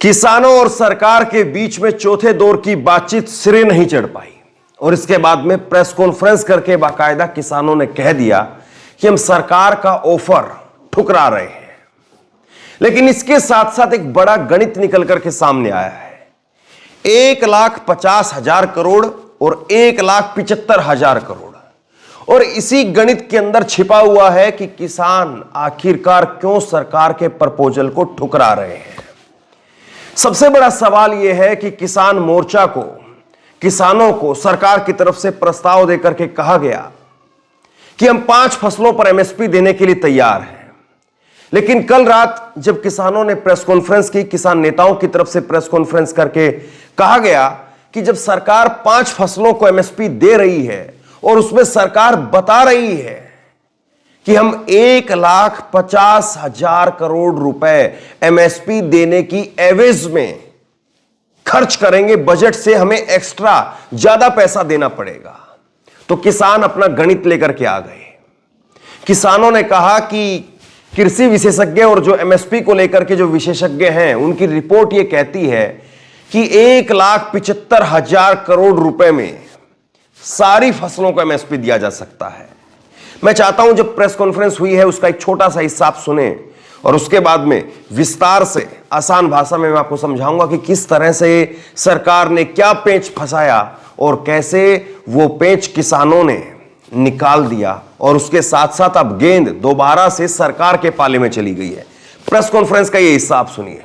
किसानों और सरकार के बीच में चौथे दौर की बातचीत सिरे नहीं चढ़ पाई और इसके बाद में प्रेस कॉन्फ्रेंस करके बाकायदा किसानों ने कह दिया कि हम सरकार का ऑफर ठुकरा रहे हैं। लेकिन इसके साथ साथ एक बड़ा गणित निकल करके सामने आया है। 1,50,000 करोड़ और 1,75,000 करोड़, और इसी गणित के अंदर छिपा हुआ है कि किसान आखिरकार क्यों सरकार के प्रपोजल को ठुकरा रहे हैं। सबसे बड़ा सवाल यह है कि किसान मोर्चा को, किसानों को सरकार की तरफ से प्रस्ताव देकर के कहा गया कि हम 5 फसलों पर एमएसपी देने के लिए तैयार हैं। लेकिन कल रात जब किसानों ने प्रेस कॉन्फ्रेंस की, किसान नेताओं की तरफ से प्रेस कॉन्फ्रेंस करके कहा गया कि जब सरकार 5 फसलों को एमएसपी दे रही है और उसमें सरकार बता रही है कि हम 1,50,000 करोड़ रुपए एमएसपी देने की एवज में खर्च करेंगे, बजट से हमें एक्स्ट्रा ज्यादा पैसा देना पड़ेगा, तो किसान अपना गणित लेकर के आ गए। किसानों ने कहा कि कृषि विशेषज्ञ और जो एमएसपी को लेकर के जो विशेषज्ञ हैं उनकी रिपोर्ट यह कहती है कि 1,75,000 करोड़ रुपए में सारी फसलों को एमएसपी दिया जा सकता है। मैं चाहता हूं जब प्रेस कॉन्फ्रेंस हुई है उसका एक छोटा सा हिस्सा आप सुने और उसके बाद में विस्तार से आसान भाषा में मैं आपको समझाऊंगा कि किस तरह से सरकार ने क्या पेंच फंसाया और कैसे वो पेंच किसानों ने निकाल दिया, और उसके साथ साथ अब गेंद दोबारा से सरकार के पाले में चली गई है। प्रेस कॉन्फ्रेंस का ये हिस्सा आप सुनिए।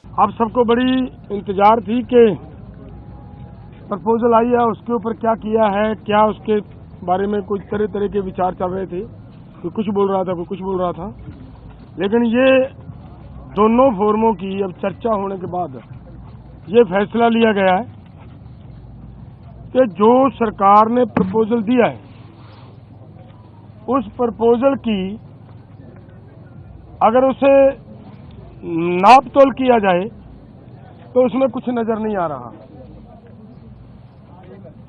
आप सबको बड़ी इंतजार थी कि प्रपोजल आई है, उसके ऊपर क्या किया है, क्या उसके बारे में कुछ तरह तरह के विचार चल रहे थे। कोई कुछ बोल रहा था, कोई कुछ बोल रहा था, लेकिन ये दोनों फोरमों की अब चर्चा होने के बाद ये फैसला लिया गया है कि जो सरकार ने प्रपोजल दिया है उस प्रपोजल की अगर उसे नाप तोल किया जाए तो उसमें कुछ नजर नहीं आ रहा।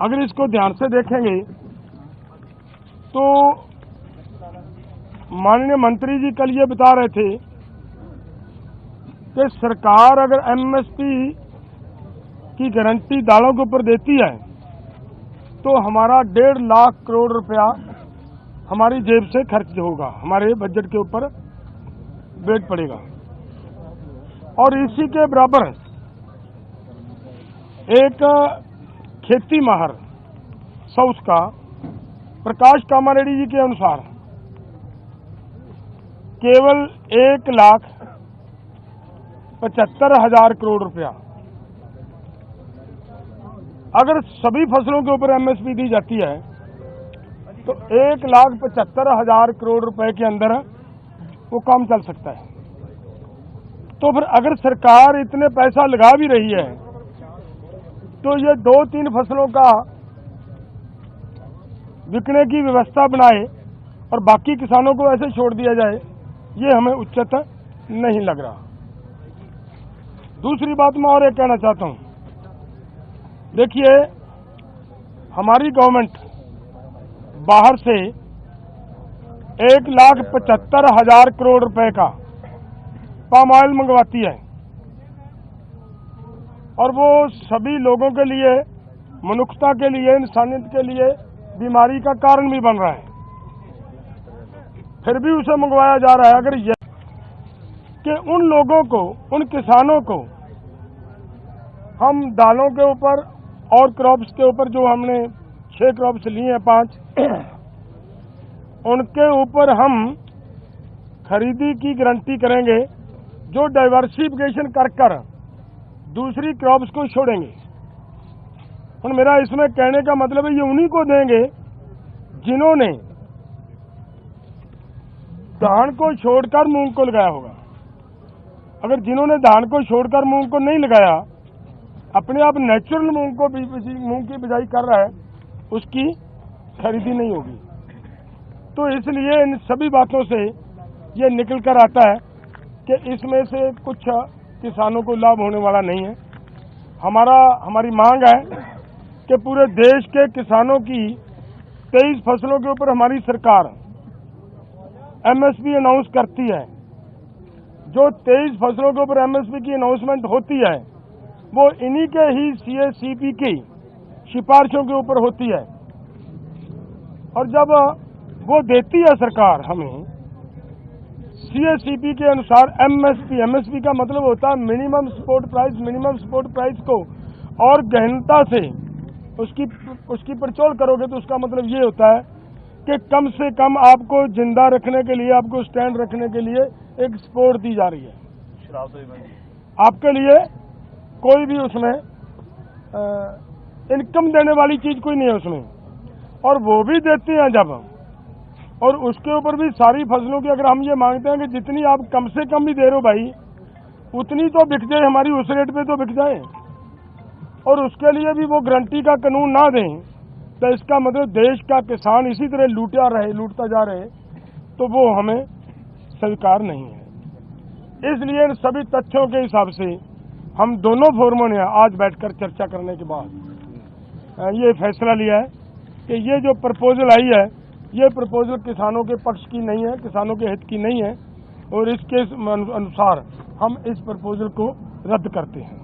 अगर इसको ध्यान से देखेंगे तो माननीय मंत्री जी कल ये बता रहे थे कि सरकार अगर एमएसपी की गारंटी दालों के ऊपर देती है तो हमारा 1.5 लाख करोड़ रुपया हमारी जेब से खर्च होगा, हमारे बजट के ऊपर वेट पड़ेगा। और इसी के बराबर एक खेती माहर साउथ का प्रकाश कामारेड्डी जी के अनुसार केवल 1,75,000 करोड़ रुपया अगर सभी फसलों के ऊपर एमएसपी दी जाती है तो 1,75,000 करोड़ रुपए के अंदर वो काम चल सकता है। तो फिर अगर सरकार इतने पैसा लगा भी रही है तो ये 2-3 फसलों का बिकने की व्यवस्था बनाए और बाकी किसानों को ऐसे छोड़ दिया जाए, ये हमें उचित नहीं लग रहा। दूसरी बात मैं और एक कहना चाहता हूं, देखिए हमारी गवर्नमेंट बाहर से 1,75,000 करोड़ रुपए का पाम ऑयल मंगवाती है और वो सभी लोगों के लिए, मनुष्यता के लिए, इंसानियत के लिए बीमारी का कारण भी बन रहा है, फिर भी उसे मंगवाया जा रहा है। अगर यह कि उन लोगों को, उन किसानों को हम दालों के ऊपर और क्रॉप्स के ऊपर जो हमने 6 क्रॉप्स लिए हैं 5 उनके ऊपर हम खरीदी की गारंटी करेंगे जो डाइवर्सिफिकेशन कर दूसरी क्रॉप्स को छोड़ेंगे। और मेरा इसमें कहने का मतलब है ये उन्हीं को देंगे जिन्होंने धान को छोड़कर मूंग को लगाया होगा। अगर जिन्होंने धान को छोड़कर मूंग को नहीं लगाया, अपने आप नेचुरल मूंग की बिजाई कर रहा है, उसकी खरीदी नहीं होगी। तो इसलिए इन सभी बातों से ये निकल कर आता है कि इसमें से कुछ किसानों को लाभ होने वाला नहीं है। हमारी मांग है कि पूरे देश के किसानों की 23 फसलों के ऊपर हमारी सरकार एमएसपी अनाउंस करती है, जो 23 फसलों के ऊपर एमएसपी की अनाउंसमेंट होती है वो इन्हीं के ही सीएससीपी की सिफारिशों के ऊपर होती है। और जब वो देती है सरकार हमें सीएससीपी के अनुसार एमएसपी का मतलब होता है मिनिमम सपोर्ट प्राइस को और गहनता से उसकी पड़चोल करोगे तो उसका मतलब ये होता है कि कम से कम आपको जिंदा रखने के लिए, आपको स्टैंड रखने के लिए एक सपोर्ट दी जा रही है। आपके लिए कोई भी उसमें इनकम देने वाली चीज कोई नहीं है उसमें, और वो भी देते हैं जब, और उसके ऊपर भी सारी फसलों की अगर हम ये मांगते हैं कि जितनी आप कम से कम भी दे रहे हो भाई उतनी तो बिक जाए, हमारी उस रेट पे तो बिक जाए, और उसके लिए भी वो गारंटी का कानून ना दें, तो इसका मतलब देश का किसान इसी तरह लूटता जा रहे, तो वो हमें स्वीकार नहीं है। इसलिए इन सभी तथ्यों के हिसाब से हम दोनों फोरमों ने आज बैठकर चर्चा करने के बाद ये फैसला लिया है कि ये जो प्रपोजल आई है ये प्रपोजल किसानों के पक्ष की नहीं है, किसानों के हित की नहीं है, और इसके अनुसार हम इस प्रपोजल को रद्द करते हैं।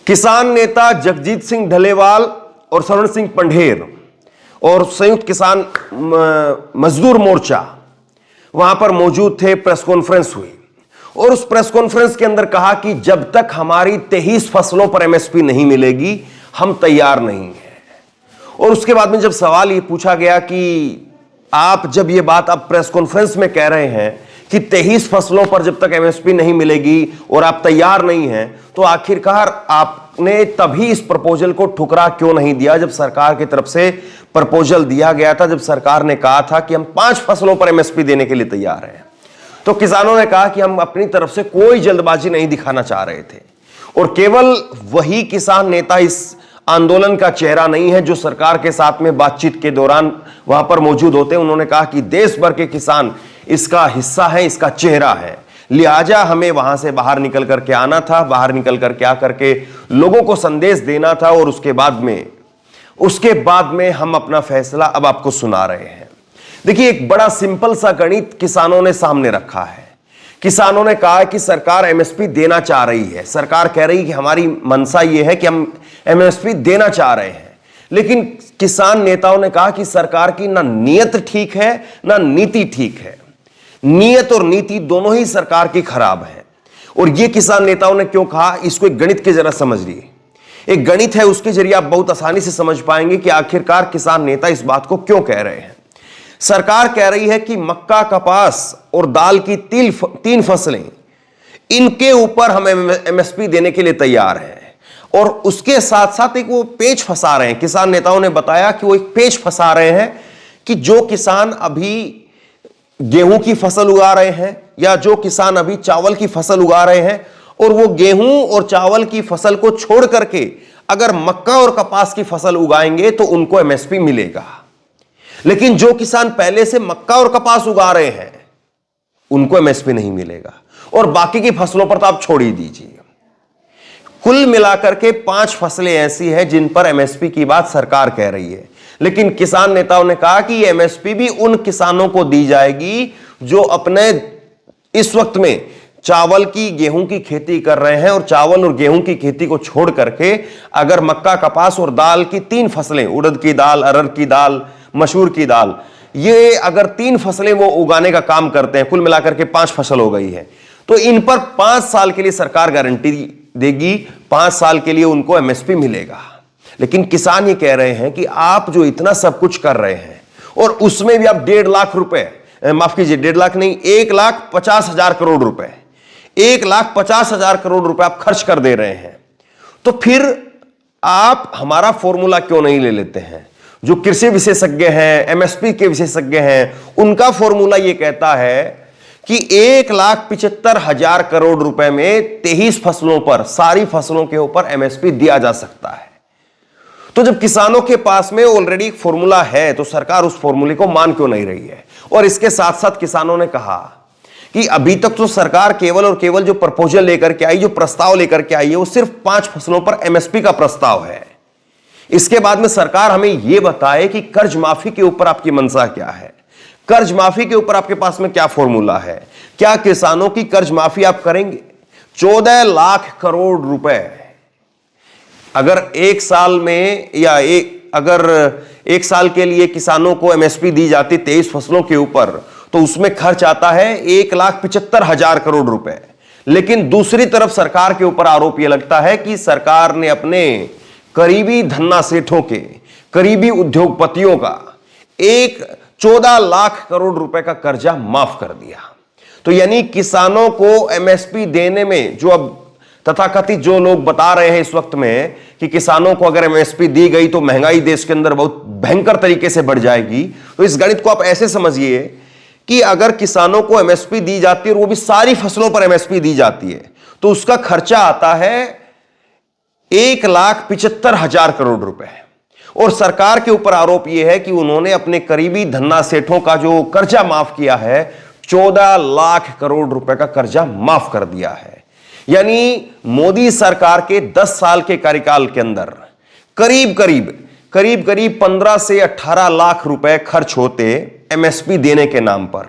किसान नेता जगजीत सिंह ढलेवाल और शरण सिंह पंढेर और संयुक्त किसान मजदूर मोर्चा वहां पर मौजूद थे। प्रेस कॉन्फ्रेंस हुई और उस प्रेस कॉन्फ्रेंस के अंदर कहा कि जब तक हमारी 23 फसलों पर एमएसपी नहीं मिलेगी हम तैयार नहीं हैं। और उसके बाद में जब सवाल ये पूछा गया कि आप जब ये बात आप प्रेस कॉन्फ्रेंस में कह रहे हैं कि 23 फसलों पर जब तक एमएसपी नहीं मिलेगी और आप तैयार नहीं हैं, तो आखिरकार आपने तभी इस प्रपोजल को ठुकरा क्यों नहीं दिया जब सरकार की तरफ से प्रपोजल दिया गया था, जब सरकार ने कहा था कि हम 5 फसलों पर एमएसपी देने के लिए तैयार हैं। तो किसानों ने कहा कि हम अपनी तरफ से कोई जल्दबाजी नहीं दिखाना चाह रहे थे, और केवल वही किसान नेता इस आंदोलन का चेहरा नहीं है जो सरकार के साथ में बातचीत के दौरान वहां पर मौजूद होते हैं। उन्होंने कहा कि देश भर के किसान इसका हिस्सा है, इसका चेहरा है, लिहाजा हमें वहां से बाहर निकल करके आना था, बाहर निकल करके आकर के लोगों को संदेश देना था, और उसके बाद में हम अपना फैसला अब आपको सुना रहे हैं। देखिए, एक बड़ा सिंपल सा गणित किसानों ने सामने रखा है। किसानों ने कहा कि सरकार एमएसपी देना चाह रही है, सरकार कह रही है कि हमारी मंशा यह है कि हम एमएसपी देना चाह रहे हैं, लेकिन किसान नेताओं ने कहा कि सरकार की ना नीयत ठीक है ना नीति ठीक है। नीयत और नीति दोनों ही सरकार की खराब है। और यह किसान नेताओं ने क्यों कहा, इसको एक गणित के जरा समझ लिए। एक गणित है, उसके जरिए आप बहुत आसानी से समझ पाएंगे कि आखिरकार किसान नेता इस बात को क्यों कह रहे हैं। सरकार कह रही है कि मक्का, कपास और दाल की 3 फसलें, इनके ऊपर हम एमएसपी देने के लिए तैयार हैं, और उसके साथ साथ एक वो पेच फंसा रहे हैं। किसान नेताओं ने बताया कि वो एक पेच फंसा रहे हैं कि जो किसान अभी गेहूं की फसल उगा रहे हैं या जो किसान अभी चावल की फसल उगा रहे हैं, और वो गेहूं और चावल की फसल को छोड़ करके अगर मक्का और कपास की फसल उगाएंगे तो उनको एमएसपी मिलेगा, लेकिन जो किसान पहले से मक्का और कपास उगा रहे हैं उनको एमएसपी नहीं मिलेगा, और बाकी की फसलों पर तो आप छोड़ ही दीजिए। कुल मिलाकर के 5 फसलें ऐसी हैं जिन पर एमएसपी की बात सरकार कह रही है, लेकिन किसान नेताओं ने कहा कि एमएसपी भी उन किसानों को दी जाएगी जो अपने इस वक्त में चावल की, गेहूं की खेती कर रहे हैं, और चावल और गेहूं की खेती को छोड़ करके अगर मक्का, कपास और दाल की 3 फसलें, उड़द की दाल, अरहर की दाल, मसूर की दाल, ये अगर 3 फसलें वो उगाने का काम करते हैं, कुल मिलाकर के 5 फसल हो गई है, तो इन पर 5 साल के लिए सरकार गारंटी देगी, 5 साल के लिए उनको एमएसपी मिलेगा। लेकिन किसान ये कह रहे हैं कि आप जो इतना सब कुछ कर रहे हैं और उसमें भी आप 1.5 लाख रुपए, माफ कीजिए 1.5 लाख नहीं, 1,50,000 करोड़ रुपए, 1,50,000 करोड़ रुपए आप खर्च कर दे रहे हैं, तो फिर आप हमारा फॉर्मूला क्यों नहीं ले लेते हैं? जो कृषि विशेषज्ञ हैं, एमएसपी के विशेषज्ञ हैं, उनका फॉर्मूला यह कहता है कि 1,75,000 करोड़ रुपए में 23 फसलों पर, सारी फसलों के ऊपर एमएसपी दिया जा सकता है। तो जब किसानों के पास में ऑलरेडी एक फॉर्मूला है, तो सरकार उस फॉर्मूले को मान क्यों नहीं रही है? और इसके साथ साथ किसानों ने कहा कि अभी तक तो सरकार केवल और केवल जो प्रपोजल लेकर के आई, जो प्रस्ताव लेकर के आई है, वो सिर्फ 5 फसलों पर एमएसपी का प्रस्ताव है। इसके बाद में सरकार हमें यह बताए कि कर्ज माफी के ऊपर आपकी मंशा क्या है, कर्ज माफी के ऊपर आपके पास में क्या फॉर्मूला है? क्या किसानों की कर्ज माफी आप करेंगे? 14 लाख करोड़ रुपए अगर एक साल में या अगर एक साल के लिए किसानों को एमएसपी दी जाती 23 फसलों के ऊपर, तो उसमें खर्च आता है 1,75,000 करोड़ रुपए। लेकिन दूसरी तरफ सरकार के ऊपर आरोप यह लगता है कि सरकार ने अपने करीबी धन्ना सेठों के, करीबी उद्योगपतियों का 14 लाख करोड़ रुपए का कर्जा माफ कर दिया। तो यानी किसानों को एमएसपी देने में जो अब तथाकथित जो लोग बता रहे हैं इस वक्त में कि किसानों को अगर एमएसपी दी गई तो महंगाई देश के अंदर बहुत भयंकर तरीके से बढ़ जाएगी, तो इस गणित को आप ऐसे समझिए कि अगर किसानों को एमएसपी दी जाती है और वो भी सारी फसलों पर एमएसपी दी जाती है, तो उसका खर्चा आता है 1,75,000 करोड़ रुपए। और सरकार के ऊपर आरोप यह है कि उन्होंने अपने करीबी धन्ना सेठों का जो कर्जा माफ किया है, 14 लाख करोड़ रुपए का कर्जा माफ कर दिया है। यानी मोदी सरकार के 10 साल के कार्यकाल के अंदर करीब करीब 15 से 18 लाख रुपए खर्च होते एमएसपी देने के नाम पर।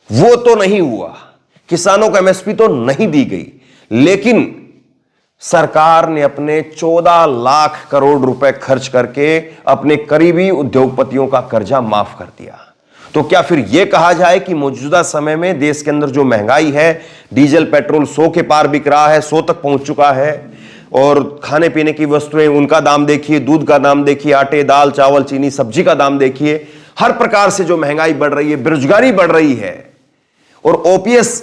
वो तो नहीं हुआ, किसानों को एमएसपी तो नहीं दी गई, लेकिन सरकार ने अपने 14 लाख करोड़ रुपए खर्च करके अपने करीबी उद्योगपतियों का कर्जा माफ कर दिया। तो क्या फिर यह कहा जाए कि मौजूदा समय में देश के अंदर जो महंगाई है, डीजल पेट्रोल 100 के पार बिक रहा है, 100 तक पहुंच चुका है, और खाने पीने की वस्तुएं उनका दाम देखिए, दूध का दाम देखिए, आटे दाल चावल चीनी सब्जी का दाम देखिए, हर प्रकार से जो महंगाई बढ़ रही है, बेरोजगारी बढ़ रही है, और ओपीएस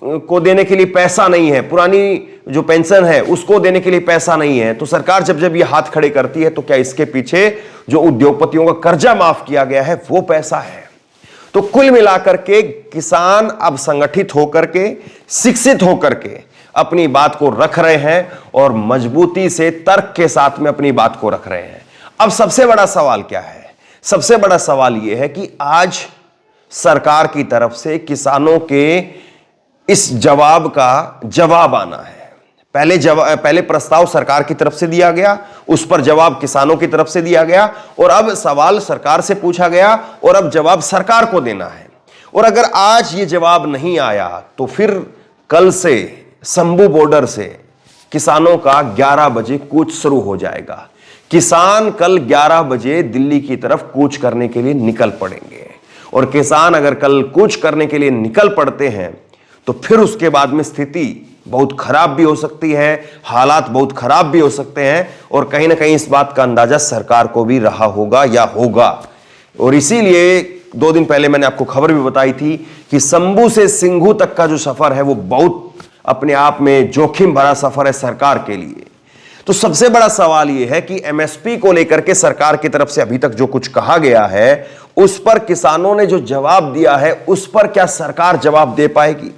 को देने के लिए पैसा नहीं है, पुरानी जो पेंशन है उसको देने के लिए पैसा नहीं है, तो सरकार जब ये हाथ खड़े करती है तो क्या इसके पीछे जो उद्योगपतियों का कर्जा माफ किया गया है वो पैसा है? तो कुल मिलाकर के किसान अब संगठित होकर के, शिक्षित होकर के अपनी बात को रख रहे हैं और मजबूती से तर्क के साथ में अपनी बात को रख रहे हैं। अब सबसे बड़ा सवाल क्या है? सबसे बड़ा सवाल यह है कि आज सरकार की तरफ से किसानों के इस जवाब का जवाब आना है। पहले प्रस्ताव सरकार की तरफ से दिया गया, उस पर जवाब किसानों की तरफ से दिया गया, और अब सवाल सरकार से पूछा गया और अब जवाब सरकार को देना है। और अगर आज ये जवाब नहीं आया तो फिर कल से शंभू बॉर्डर से किसानों का 11 बजे कूच शुरू हो जाएगा। किसान कल 11 बजे दिल्ली की तरफ कूच करने के लिए निकल पड़ेंगे, और किसान अगर कल कूच करने के लिए निकल पड़ते हैं तो फिर उसके बाद में स्थिति बहुत खराब भी हो सकती है, हालात बहुत खराब भी हो सकते हैं, और कहीं ना कहीं इस बात का अंदाजा सरकार को भी रहा होगा या होगा। और इसीलिए 2 दिन पहले मैंने आपको खबर भी बताई थी कि शंभू से सिंघू तक का जो सफर है वो बहुत अपने आप में जोखिम भरा सफर है सरकार के लिए। तो सबसे बड़ा सवाल यह है कि एमएसपी को लेकर के सरकार की तरफ से अभी तक जो कुछ कहा गया है उस पर किसानों ने जो जवाब दिया है उस पर क्या सरकार जवाब दे पाएगी?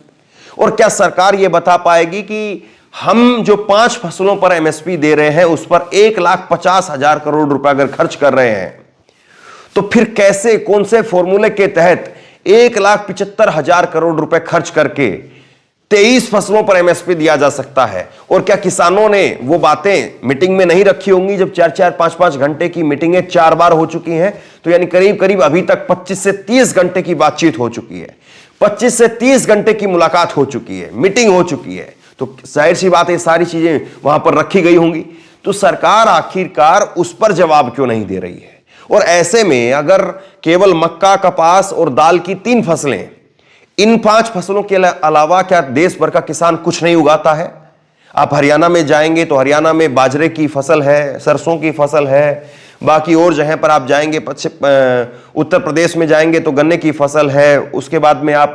और क्या सरकार यह बता पाएगी कि हम जो 5 फसलों पर एमएसपी दे रहे हैं उस पर 1,50,000 करोड़ रुपए अगर खर्च कर रहे हैं तो फिर कैसे, कौन से फॉर्मूले के तहत 1,75,000 करोड़ रुपए खर्च करके 23 फसलों पर एमएसपी दिया जा सकता है? और क्या किसानों ने वो बातें मीटिंग में नहीं रखी होंगी? जब 4-4, 5-5 घंटे की मीटिंगें 4 बार हो चुकी हैं, तो यानी करीब करीब अभी तक 25 से 30 घंटे की बातचीत हो चुकी है, 25 से 30 घंटे की मुलाकात हो चुकी है, मीटिंग हो चुकी है, तो जाहिर सी बात है सारी चीजें वहां पर रखी गई होंगी। तो सरकार आखिरकार उस पर जवाब क्यों नहीं दे रही है? और ऐसे में अगर केवल मक्का, कपास और दाल की 3 फसलें, इन 5 फसलों के अलावा क्या देश भर का किसान कुछ नहीं उगाता है? आप हरियाणा में जाएंगे तो हरियाणा में बाजरे की फसल है, सरसों की फसल है, बाकी और जगह पर आप जाएंगे, उत्तर प्रदेश में जाएंगे तो गन्ने की फसल है, उसके बाद में आप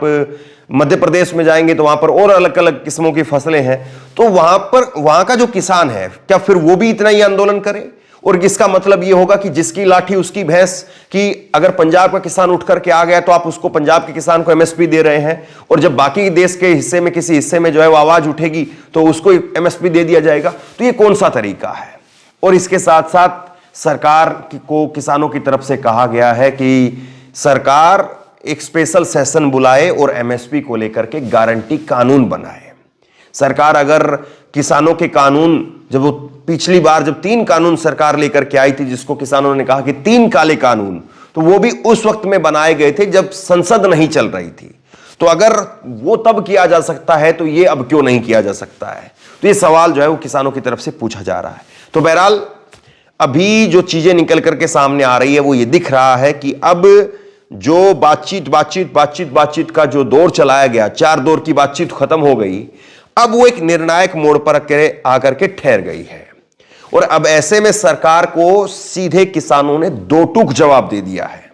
मध्य प्रदेश में जाएंगे तो वहां पर और अलग अलग किस्मों की फसलें हैं। तो वहां का जो किसान है क्या फिर वो भी इतना ही आंदोलन करे? और इसका मतलब ये होगा कि जिसकी लाठी उसकी भैंस, कि अगर पंजाब का किसान उठ करके आ गया तो आप उसको, पंजाब के किसान को एमएसपी दे रहे हैं, और जब बाकी देश के हिस्से में किसी हिस्से में जो है वो आवाज उठेगी तो उसको एमएसपी दे दिया जाएगा। तो ये कौन सा तरीका है? और इसके साथ साथ सरकार को किसानों की तरफ से कहा गया है कि सरकार एक स्पेशल सेशन बुलाए और एमएसपी को लेकर के गारंटी कानून बनाए। सरकार अगर किसानों के कानून, जब वो पिछली बार जब 3 कानून सरकार लेकर के आई थी जिसको किसानों ने कहा कि 3 काले कानून, तो वो भी उस वक्त में बनाए गए थे जब संसद नहीं चल रही थी। तो अगर वो तब किया जा सकता है तो ये अब क्यों नहीं किया जा सकता है? तो ये सवाल जो है वो किसानों की तरफ से पूछा जा रहा है। तो बहरहाल अभी जो चीजें निकल करके सामने आ रही है वो ये दिख रहा है कि अब जो बातचीत का जो दौर चलाया गया, 4 दौर की बातचीत खत्म हो गई, अब वो एक निर्णायक मोड़ पर आकर के ठहर गई है। और अब ऐसे में सरकार को सीधे किसानों ने 2 टूक जवाब दे दिया है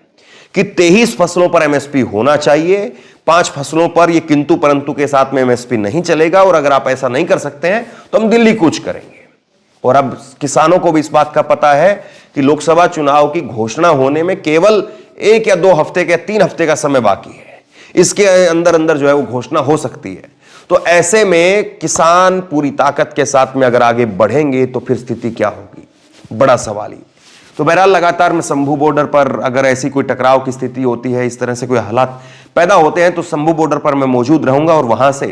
कि 23 फसलों पर एमएसपी होना चाहिए, 5 फसलों पर यह किंतु परंतु के साथ में एमएसपी नहीं चलेगा, और अगर आप ऐसा नहीं कर सकते हैं तो हम दिल्ली कूच करेंगे। और अब किसानों को भी इस बात का पता है कि लोकसभा चुनाव की घोषणा होने में केवल 1 या 2 हफ्ते या 3 हफ्ते का समय बाकी है। इसके अंदर अंदर जो है वो घोषणा हो सकती है। तो ऐसे में किसान पूरी ताकत के साथ में अगर आगे बढ़ेंगे तो फिर स्थिति क्या होगी, बड़ा सवाल ही। तो बहरहाल लगातार मैं शंभू बॉर्डर पर अगर ऐसी कोई टकराव की स्थिति होती है, इस तरह से कोई हालात पैदा होते हैं, तो शंभू बॉर्डर पर मैं मौजूद रहूंगा और वहां से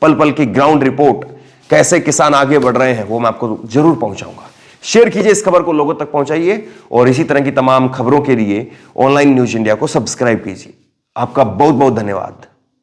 पल पल की ग्राउंड रिपोर्ट, कैसे किसान आगे बढ़ रहे हैं, वो मैं आपको जरूर पहुंचाऊंगा। शेयर कीजिए इस खबर को, लोगों तक पहुंचाइए, और इसी तरह की तमाम खबरों के लिए ऑनलाइन न्यूज इंडिया को सब्सक्राइब कीजिए। आपका बहुत बहुत धन्यवाद।